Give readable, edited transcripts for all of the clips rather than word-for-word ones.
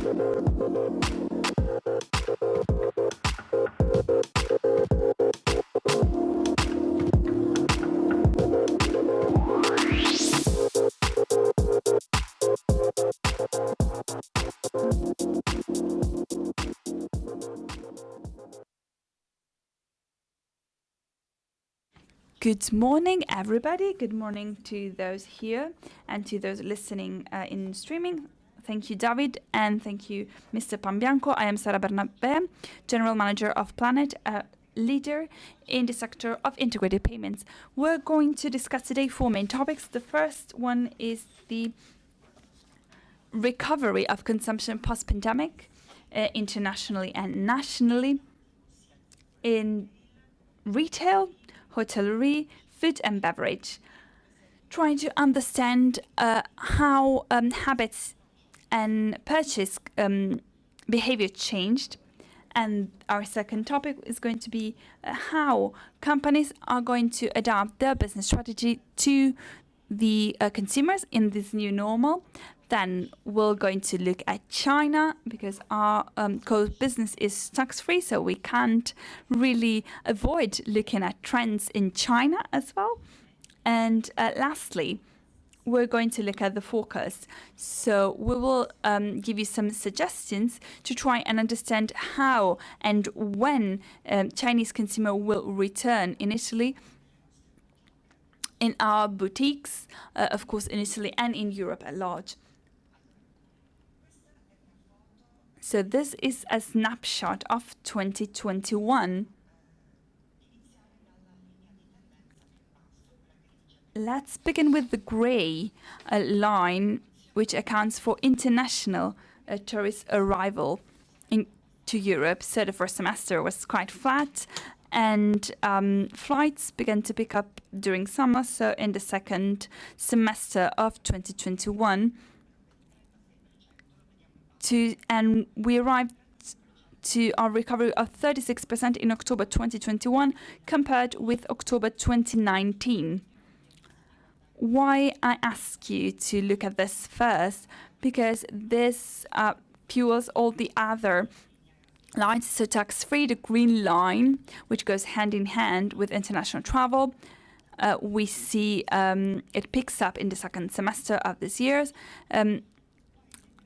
Good morning, everybody. Good morning to those here and to those listening in streaming. Thank you, David, and thank you, Mr. Pambianco. I am Sara Bernabè, General Manager of Planet, leader in the sector of integrated payments. We're going to discuss today 4 main topics. The first one is the recovery of consumption post-pandemic, internationally and nationally, in retail, hotellerie, food and beverage, trying to understand how habits and purchase behavior changed. And our second topic is going to be how companies are going to adapt their business strategy to the consumers in this new normal. Then we're going to look at China, because our core business is tax-free, so we can't really avoid looking at trends in China as well. And lastly, we're going to look at the forecast. So we will give you some suggestions to try and understand how and when Chinese consumer will return in Italy, in our boutiques, of course, in Italy and in Europe at large. So this is a snapshot of 2021. Let's begin with the grey line, which accounts for international tourist arrival to Europe. So the first semester was quite flat, and flights began to pick up during summer. So in the second semester of 2021, and we arrived to our recovery of 36% in October 2021 compared with October 2019. Why I ask you to look at this first? Because this fuels all the other lines. So tax-free, the green line, which goes hand in hand with international travel. We see it picks up in the second semester of this year,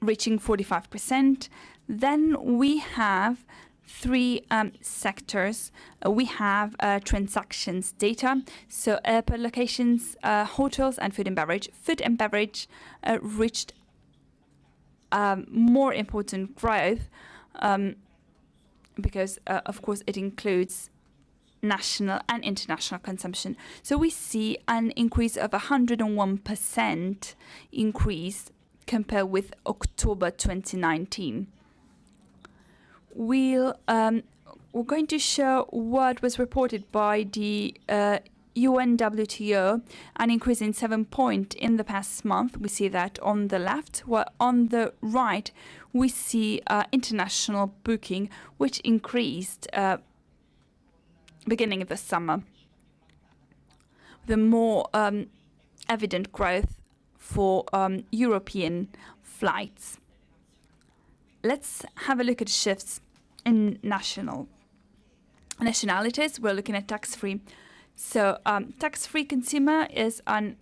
reaching 45%. Then we have 3 sectors. We have transactions data, so airport locations, hotels, and food and beverage. Food and beverage reached more important growth because, of course, it includes national and international consumption. So we see an increase of 101% increase compared with October 2019. We're going to show what was reported by the UNWTO, an increase in 7 points in the past month. We see that on the left, while on the right we see international booking, which increased beginning of the summer. The more evident growth for European flights. Let's have a look at shifts in nationalities. We're looking at tax-free. So tax-free consumer is an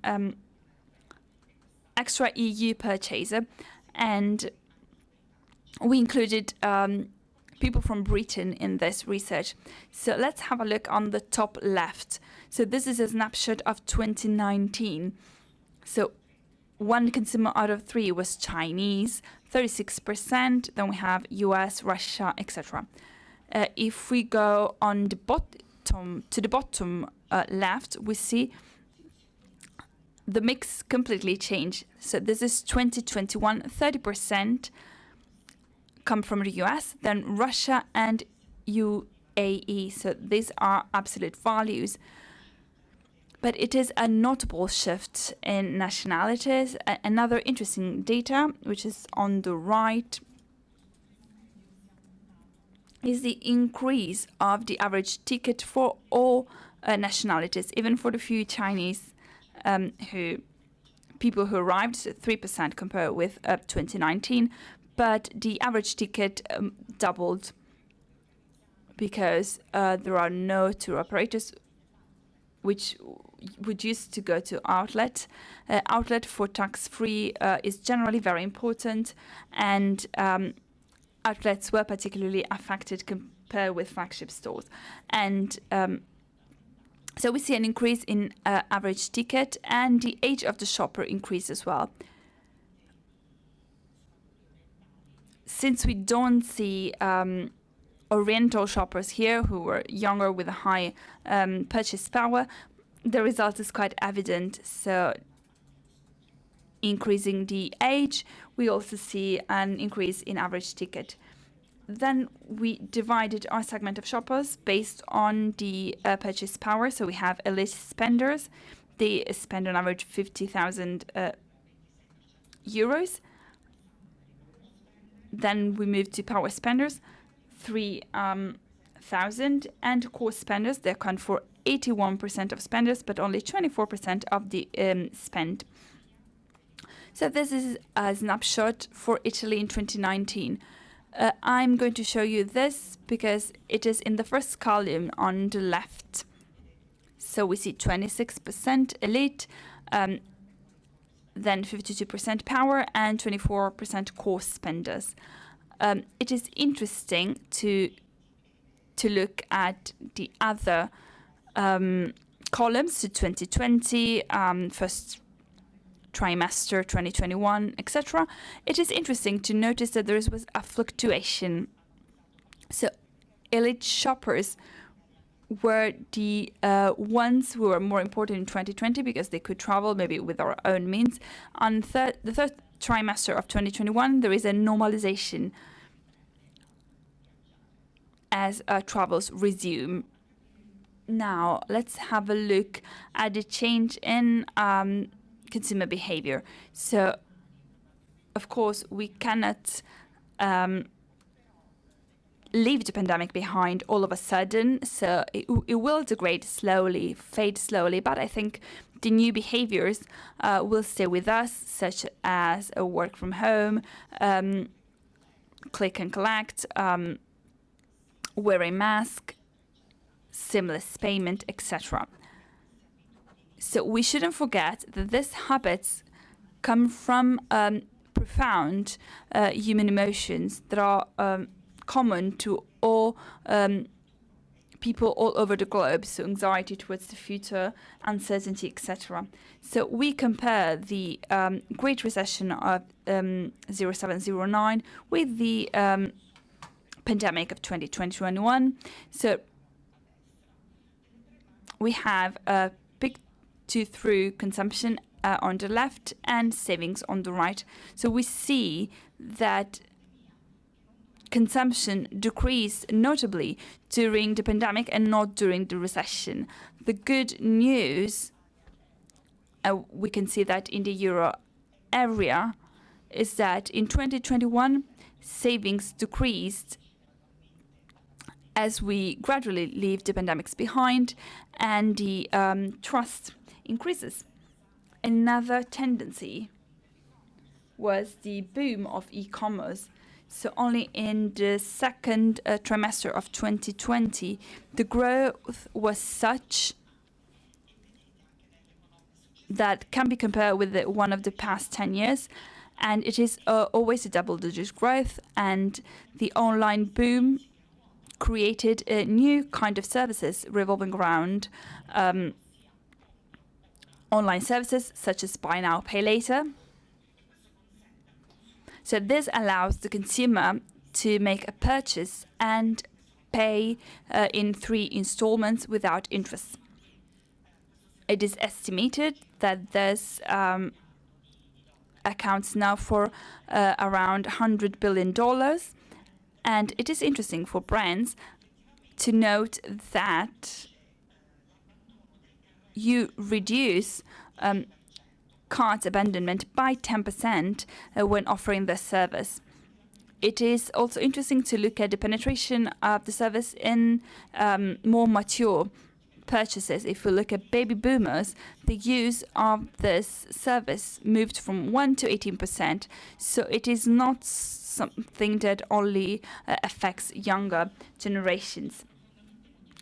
extra EU purchaser, and we included people from Britain in this research. So let's have a look on the top left. So this is a snapshot of 2019. So 1 consumer out of 3 was Chinese, 36%. Then we have US, Russia, etc. If we go on the bottom left, we see the mix completely changed. So this is 2021, 30% come from the US, then Russia and UAE. So these are absolute values. But it is a notable shift in nationalities. Another interesting data, which is on the right, is the increase of the average ticket for all nationalities, even for the few Chinese people who arrived, so 3% compared with 2019. but the average ticket doubled because there are no tour operators, which would used to go to outlet. Outlet for tax-free is generally very important, and outlets were particularly affected compared with flagship stores. And so we see an increase in average ticket, and the age of the shopper increased as well. Since we don't see Oriental shoppers here who were younger with a high purchase power, the result is quite evident. So increasing the age, we also see an increase in average ticket. Then we divided our segment of shoppers based on the purchase power. So we have elite spenders. They spend on average 50,000 euros. Then we move to power spenders, 3,000, and core spenders. They account for 81% of spenders, but only 24% of the spend. So this is a snapshot for Italy in 2019. I'm going to show you this because it is in the first column on the left. So we see 26% elite, then 52% power, and 24% core spenders. It is interesting to look at the other columns, so 2020, first trimester, 2021, etc. It is interesting to notice that there was a fluctuation. So elite shoppers were the ones who were more important in 2020 because they could travel maybe with our own means. On the third trimester of 2021, there is a normalization as travels resume. Now, let's have a look at the change in consumer behavior. So, of course, we cannot leave the pandemic behind all of a sudden. So it will degrade slowly, fade slowly. But I think the new behaviors will stay with us, such as work from home, click and collect, wearing mask, seamless payment, etc. So we shouldn't forget that these habits come from profound human emotions that are common to all people all over the globe. So anxiety towards the future, uncertainty, etc. So we compare the Great Recession of 0709 with the pandemic of 2021. So we have a big through consumption on the left and savings on the right. So we see that consumption decreased notably during the pandemic and not during the recession. The good news, we can see that in the euro area, is that in 2021 savings decreased as we gradually leave the pandemics behind and the trust increases. Another tendency was the boom of e-commerce. So only in the second trimester of 2020, the growth was such that can be compared with one of the past 10 years. And it is always a double-digit growth. And the online boom created a new kind of services revolving around online services such as buy now, pay later. So this allows the consumer to make a purchase and pay in 3 installments without interest. It is estimated that this accounts now for around $100 billion. And it is interesting for brands to note that you reduce cart abandonment by 10% when offering this service. It is also interesting to look at the penetration of the service in more mature purchases. If we look at baby boomers, the use of this service moved from 1 to 18%. So it is not something that only affects younger generations.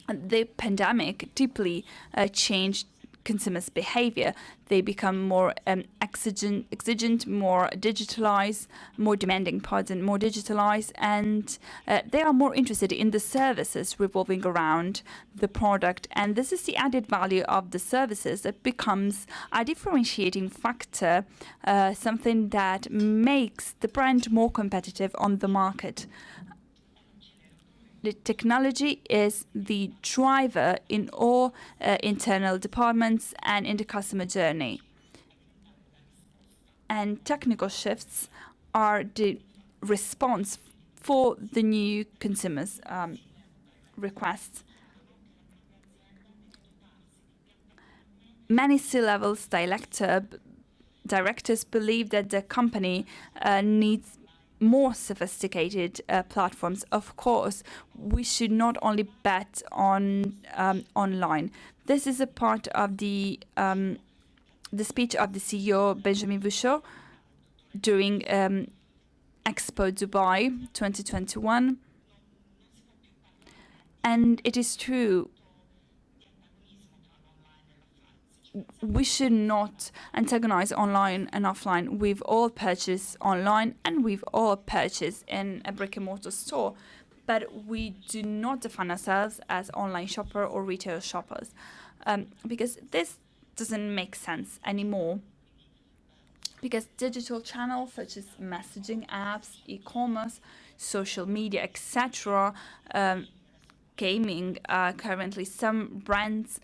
The pandemic deeply changed consumers' behavior. They become more exigent, more digitalized, more demanding, more digitalized, and they are more interested in the services revolving around the product. And this is the added value of the services that becomes a differentiating factor, something that makes the brand more competitive on the market. The technology is the driver in all internal departments and in the customer journey. And technical shifts are the response for the new consumers' requests. Many C-level directors believe that the company needs more sophisticated platforms. Of course, we should not only bet on online. This is a part of the speech of the CEO Benjamin Bouchot during Expo Dubai 2021. And it is true, we should not antagonize online and offline. We've all purchased online and we've all purchased in a brick and mortar store, but we do not define ourselves as online shopper or retail shoppers, because this doesn't make sense anymore. Because digital channels such as messaging apps, e-commerce, social media, etc., gaming, currently some brands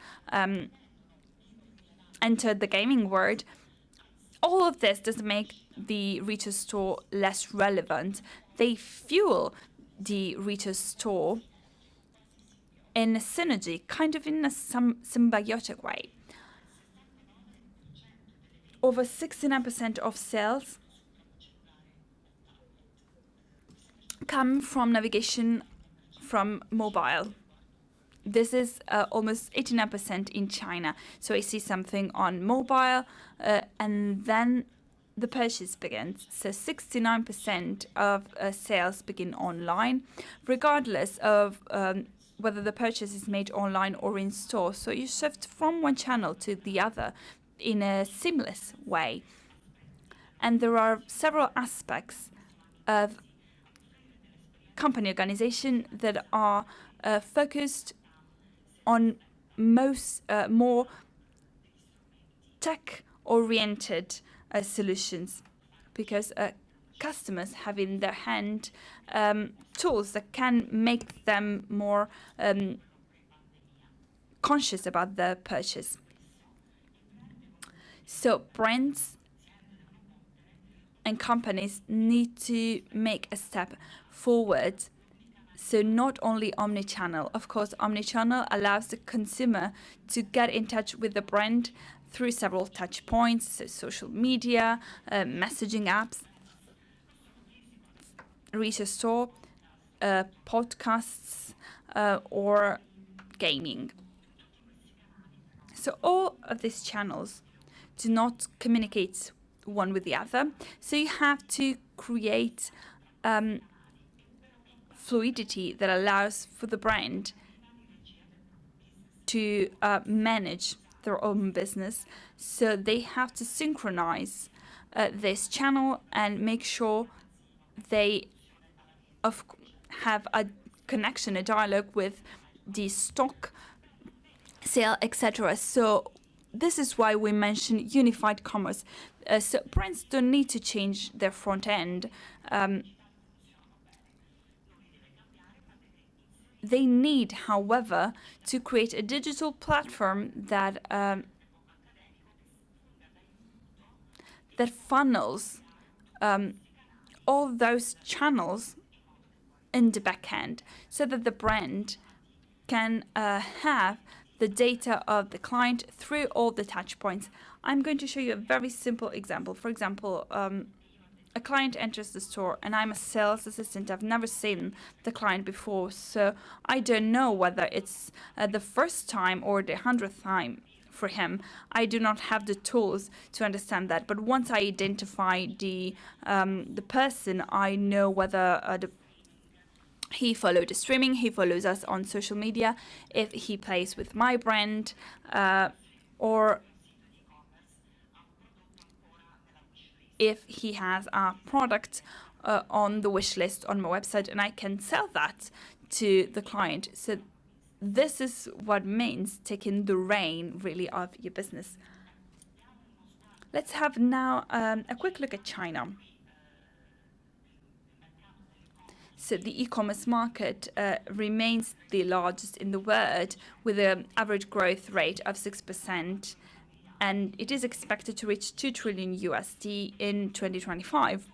entered the gaming world. All of this doesn't make the retail store less relevant. They fuel the retail store in a synergy, kind of in a symbiotic way. Over 69% of sales come from navigation from mobile. This is almost 89% in China. So I see something on mobile and then the purchase begins. So 69% of sales begin online, regardless of whether the purchase is made online or in store. So you shift from one channel to the other in a seamless way. And there are several aspects of company organization that are focused on more tech-oriented solutions, because customers have in their hand tools that can make them more conscious about their purchase. So brands and companies need to make a step forward. So not only omnichannel. Of course, omnichannel allows the consumer to get in touch with the brand through several touch points, so social media, messaging apps, retail store, podcasts, or gaming. So all of these channels do not communicate one with the other. So you have to create fluidity that allows for the brand to manage their own business. So they have to synchronize this channel and make sure they have a connection, a dialogue with the stock, sale, etc. So this is why we mention unified commerce. So brands don't need to change their front end. They need, however, to create a digital platform that that funnels all those channels in the back end, so that the brand can have the data of the client through all the touch points. I'm going to show you a very simple example. For example, a client enters the store and I'm a sales assistant. I've never seen the client before, so I don't know whether it's the first time or the 100th time for him. I do not have the tools to understand that. But once I identify the person, I know whether he followed the streaming, he follows us on social media, if he plays with my brand, or if he has a product on the wish list on my website, and I can sell that to the client. So this is what means taking the reign, really, of your business. Let's have now a quick look at China. So the e-commerce market remains the largest in the world, with an average growth rate of 6%. And it is expected to reach 2 trillion USD in 2025.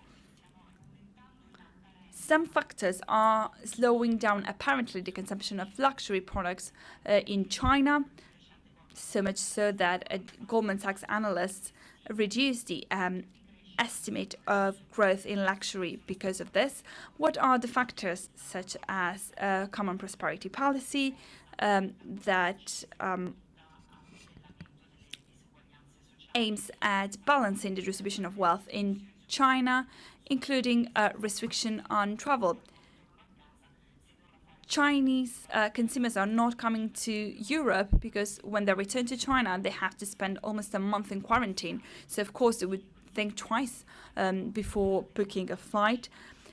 Some factors are slowing down, apparently, the consumption of luxury products in China, so much so that Goldman Sachs analysts reduced the estimate of growth in luxury because of this. What are the factors, such as common prosperity policy that aims at balancing the distribution of wealth in China, including a restriction on travel? Chinese consumers are not coming to Europe because when they return to China, they have to spend almost a month in quarantine. So, of course, they would think twice before booking a flight.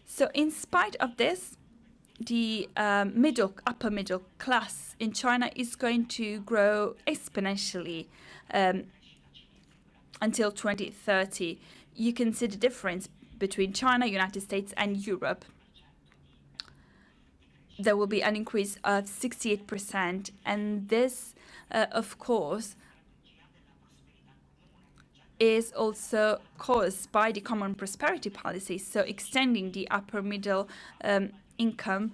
So, in spite of this, the upper middle class in China is going to grow exponentially until 2030. You can see the difference between China, United States, and Europe. There will be an increase of 68%, and this, of course, is also caused by the common prosperity policy, so extending the upper middle income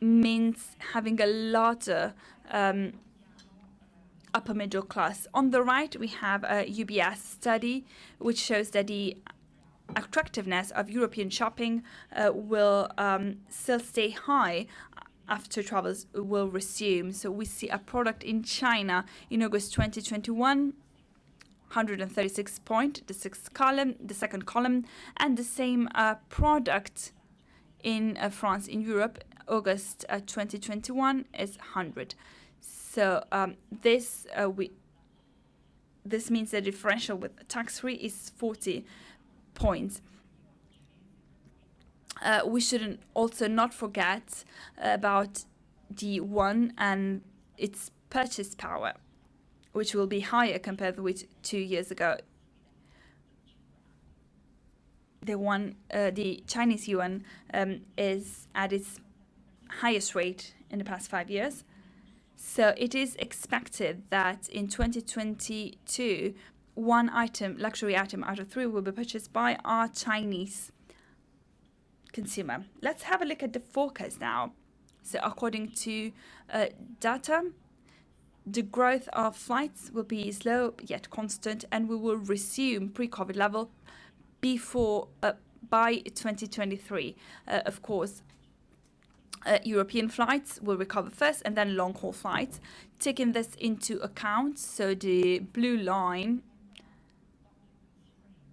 means having a larger upper middle class. On the right, we have a UBS study which shows that the attractiveness of European shopping will still stay high after travels will resume. So we see a product in China in August 2021, 136 point, the second column, and the same product in France, in Europe, August 2021 is 100. So this means the differential with tax-free is 40 points. We shouldn't also not forget about the yuan and its purchase power, which will be higher compared with 2 years ago. The Chinese yuan is at its highest rate in the past 5 years. So it is expected that in 2022, one luxury item out of 3 will be purchased by our Chinese consumer. Let's have a look at the forecast now. So according to data, the growth of flights will be slow yet constant, and we will resume pre-COVID level by 2023. Of course, European flights will recover first, and then long-haul flights. Taking this into account, so the blue line,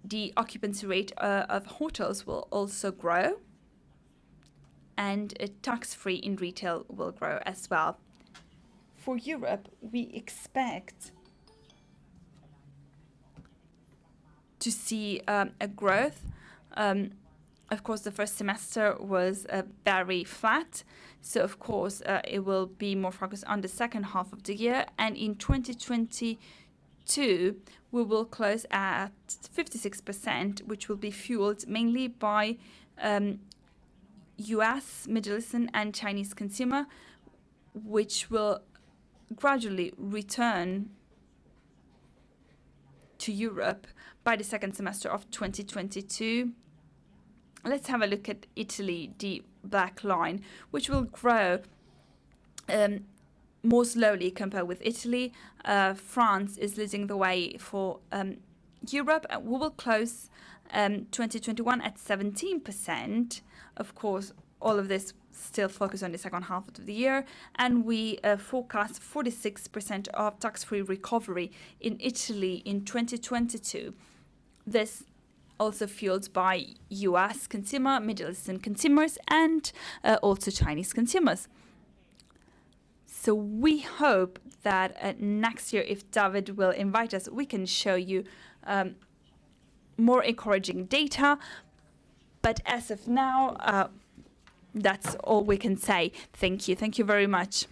the occupancy rate of hotels will also grow, and tax-free in retail will grow as well. For Europe, we expect to see a growth. Of course, the first semester was very flat. So, of course, it will be more focused on the second half of the year. And in 2022, we will close at 56%, which will be fueled mainly by US, Middle Eastern, and Chinese consumer, which will gradually return to Europe by the second semester of 2022. Let's have a look at Italy, the black line, which will grow more slowly compared with Italy. France is leading the way for Europe, we will close 2021 at 17%. Of course, all of this still focused on the second half of the year, and we forecast 46% of tax-free recovery in Italy in 2022. This also fueled by US consumer, Middle Eastern consumers, and also Chinese consumers. So we hope that next year, if David will invite us, we can show you more encouraging data. But as of now, that's all we can say. Thank you. Thank you very much.